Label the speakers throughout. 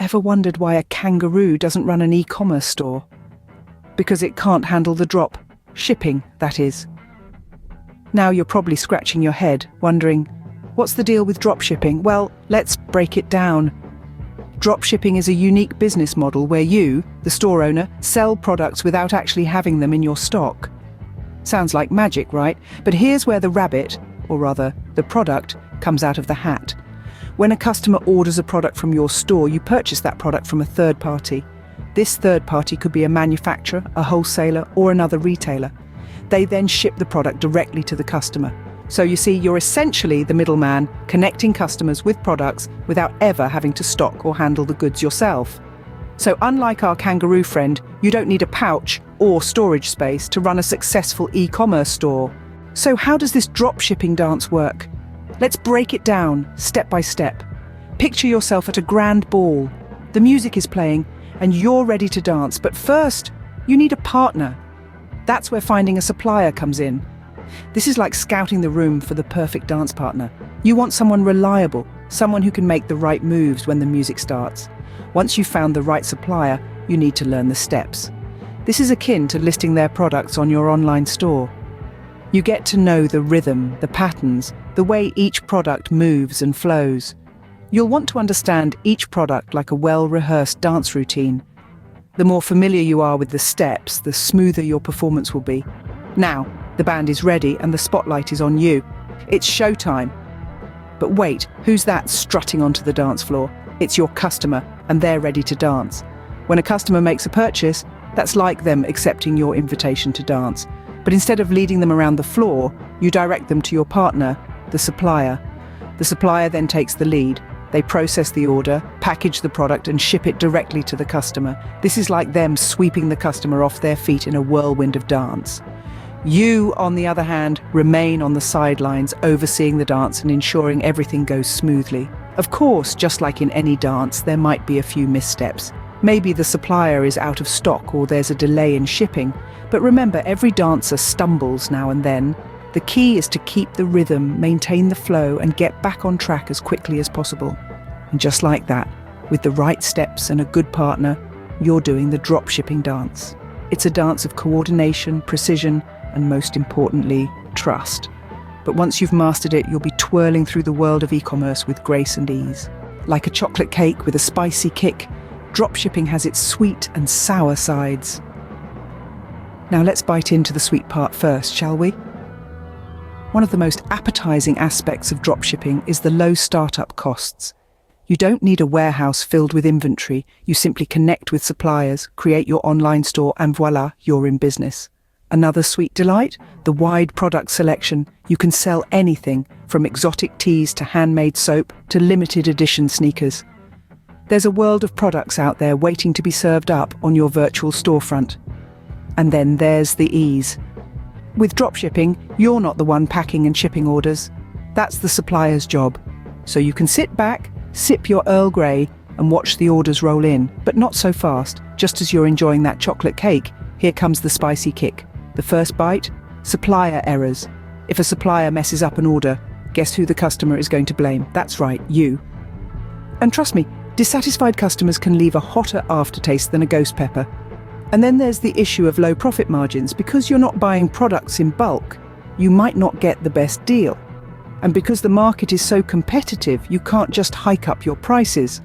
Speaker 1: Ever wondered why a kangaroo doesn't run an e-commerce store? Because it can't handle the drop shipping, that is. Now you're probably scratching your head, wondering, what's the deal with dropshipping? Well, let's break it down. Dropshipping is a unique business model where you, the store owner, sell products without actually having them in your stock. Sounds like magic, right? But here's where the rabbit, or rather, the product, comes out of the hat. When a customer orders a product from your store, you purchase that product from a third party. This third party could be a manufacturer, a wholesaler, or another retailer. They then ship the product directly to the customer. So you see, you're essentially the middleman, connecting customers with products without ever having to stock or handle the goods yourself. So unlike our kangaroo friend, you don't need a pouch or storage space to run a successful e-commerce store. So how does this dropshipping dance work? Let's break it down, step by step. Picture yourself at a grand ball. The music is playing, and you're ready to dance. But first, you need a partner. That's where finding a supplier comes in. This is like scouting the room for the perfect dance partner. You want someone reliable, someone who can make the right moves when the music starts. Once you've found the right supplier, you need to learn the steps. This is akin to listing their products on your online store. You get to know the rhythm, the patterns, the way each product moves and flows. You'll want to understand each product like a well-rehearsed dance routine. The more familiar you are with the steps, the smoother your performance will be. Now, the band is ready and the spotlight is on you. It's showtime. But wait, who's that strutting onto the dance floor? It's your customer, and they're ready to dance. When a customer makes a purchase, that's like them accepting your invitation to dance. But instead of leading them around the floor, you direct them to your partner, the supplier. The supplier then takes the lead. They process the order, package the product, and ship it directly to the customer. This is like them sweeping the customer off their feet in a whirlwind of dance. You, on the other hand, remain on the sidelines, overseeing the dance and ensuring everything goes smoothly. Of course, just like in any dance, there might be a few missteps. Maybe the supplier is out of stock or there's a delay in shipping. But remember, every dancer stumbles now and then. The key is to keep the rhythm, maintain the flow, and get back on track as quickly as possible. And just like that, with the right steps and a good partner, you're doing the dropshipping dance. It's a dance of coordination, precision, and most importantly, trust. But once you've mastered it, you'll be twirling through the world of e-commerce with grace and ease. Like a chocolate cake with a spicy kick, dropshipping has its sweet and sour sides. Now let's bite into the sweet part first, shall we? One of the most appetizing aspects of dropshipping is the low startup costs. You don't need a warehouse filled with inventory. You simply connect with suppliers, create your online store, and voila, you're in business. Another sweet delight? The wide product selection. You can sell anything from exotic teas to handmade soap to limited edition sneakers. There's a world of products out there waiting to be served up on your virtual storefront. And then there's the ease. With dropshipping, you're not the one packing and shipping orders. That's the supplier's job. So you can sit back, sip your Earl Grey, and watch the orders roll in, but not so fast. Just as you're enjoying that chocolate cake, here comes the spicy kick. The first bite? Supplier errors. If a supplier messes up an order, guess who the customer is going to blame? That's right, you. And trust me, dissatisfied customers can leave a hotter aftertaste than a ghost pepper. And then there's the issue of low profit margins. Because you're not buying products in bulk, you might not get the best deal. And because the market is so competitive, you can't just hike up your prices.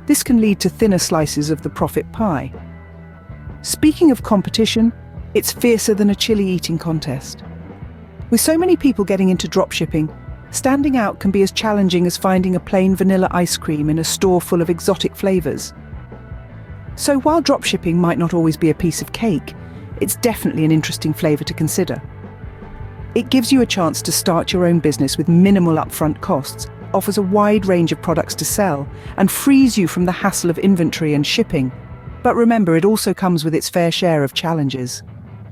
Speaker 1: This can lead to thinner slices of the profit pie. Speaking of competition, it's fiercer than a chili eating contest. With so many people getting into dropshipping, standing out can be as challenging as finding a plain vanilla ice cream in a store full of exotic flavors. So while dropshipping might not always be a piece of cake, it's definitely an interesting flavor to consider. It gives you a chance to start your own business with minimal upfront costs, offers a wide range of products to sell, and frees you from the hassle of inventory and shipping. But remember, it also comes with its fair share of challenges.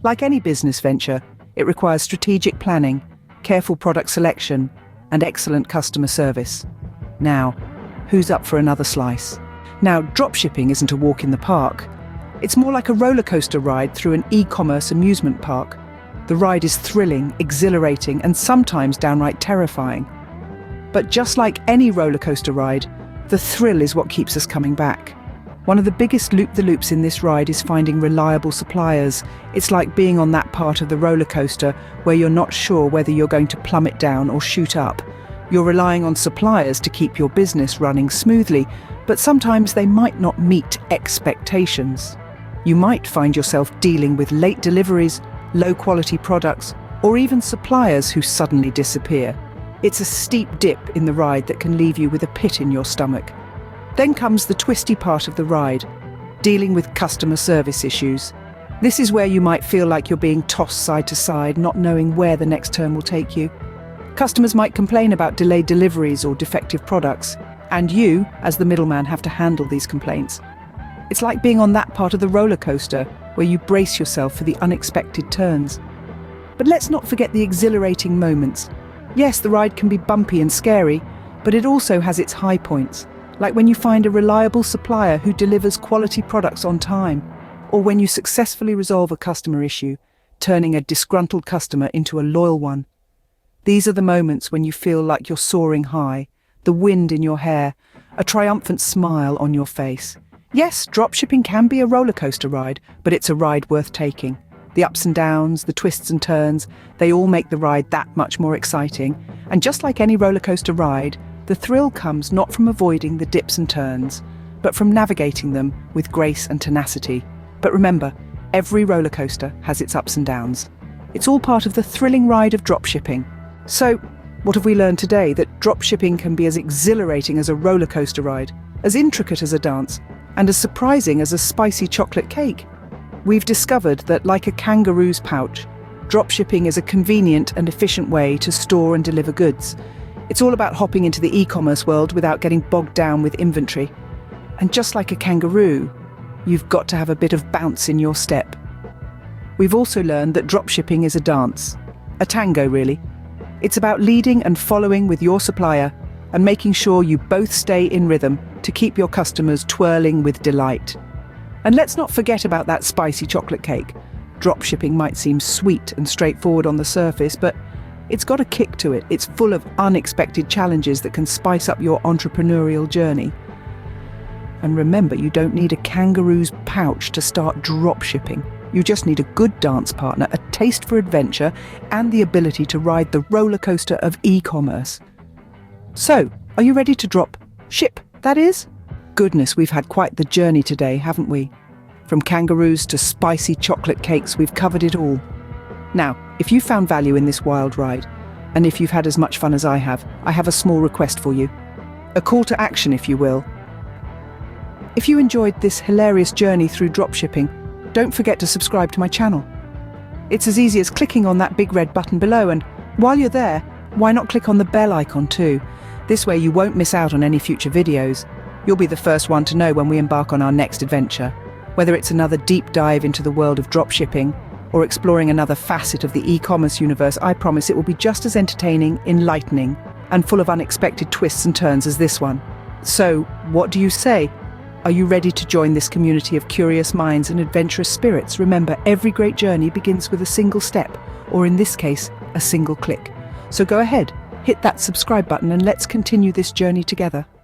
Speaker 1: Like any business venture, it requires strategic planning, careful product selection, and excellent customer service. Now, who's up for another slice? Now, dropshipping isn't a walk in the park. It's more like a roller coaster ride through an e-commerce amusement park. The ride is thrilling, exhilarating, and sometimes downright terrifying. But just like any roller coaster ride, the thrill is what keeps us coming back. One of the biggest loop-the-loops in this ride is finding reliable suppliers. It's like being on that part of the roller coaster where you're not sure whether you're going to plummet down or shoot up. You're relying on suppliers to keep your business running smoothly, but sometimes they might not meet expectations. You might find yourself dealing with late deliveries, low-quality products, or even suppliers who suddenly disappear. It's a steep dip in the ride that can leave you with a pit in your stomach. Then comes the twisty part of the ride, dealing with customer service issues. This is where you might feel like you're being tossed side to side, not knowing where the next turn will take you. Customers might complain about delayed deliveries or defective products, and you, as the middleman, have to handle these complaints. It's like being on that part of the roller coaster where you brace yourself for the unexpected turns. But let's not forget the exhilarating moments. Yes, the ride can be bumpy and scary, but it also has its high points, like when you find a reliable supplier who delivers quality products on time, or when you successfully resolve a customer issue, turning a disgruntled customer into a loyal one. These are the moments when you feel like you're soaring high, the wind in your hair, a triumphant smile on your face. Yes, dropshipping can be a roller coaster ride, but it's a ride worth taking. The ups and downs, the twists and turns, they all make the ride that much more exciting. And just like any roller coaster ride, the thrill comes not from avoiding the dips and turns, but from navigating them with grace and tenacity. But remember, every roller coaster has its ups and downs. It's all part of the thrilling ride of dropshipping. So, what have we learned today? That dropshipping can be as exhilarating as a roller coaster ride, as intricate as a dance, and as surprising as a spicy chocolate cake. We've discovered that, like a kangaroo's pouch, dropshipping is a convenient and efficient way to store and deliver goods. It's all about hopping into the e-commerce world without getting bogged down with inventory. And just like a kangaroo, you've got to have a bit of bounce in your step. We've also learned that dropshipping is a dance, a tango really. It's about leading and following with your supplier and making sure you both stay in rhythm to keep your customers twirling with delight. And let's not forget about that spicy chocolate cake. Dropshipping might seem sweet and straightforward on the surface, but it's got a kick to it. It's full of unexpected challenges that can spice up your entrepreneurial journey. And remember, you don't need a kangaroo's pouch to start dropshipping. You just need a good dance partner, a taste for adventure, and the ability to ride the roller coaster of e-commerce. So, are you ready to ship, that is? Goodness, we've had quite the journey today, haven't we? From kangaroos to spicy chocolate cakes, we've covered it all. Now, if you found value in this wild ride, and if you've had as much fun as I have a small request for you. A call to action, if you will. If you enjoyed this hilarious journey through dropshipping, don't forget to subscribe to my channel. It's as easy as clicking on that big red button below, and while you're there, why not click on the bell icon too? This way you won't miss out on any future videos. You'll be the first one to know when we embark on our next adventure. Whether it's another deep dive into the world of dropshipping or exploring another facet of the e-commerce universe, I promise it will be just as entertaining, enlightening, and full of unexpected twists and turns as this one. So, what do you say? Are you ready to join this community of curious minds and adventurous spirits? Remember, every great journey begins with a single step, or in this case, a single click. So go ahead, hit that subscribe button and let's continue this journey together.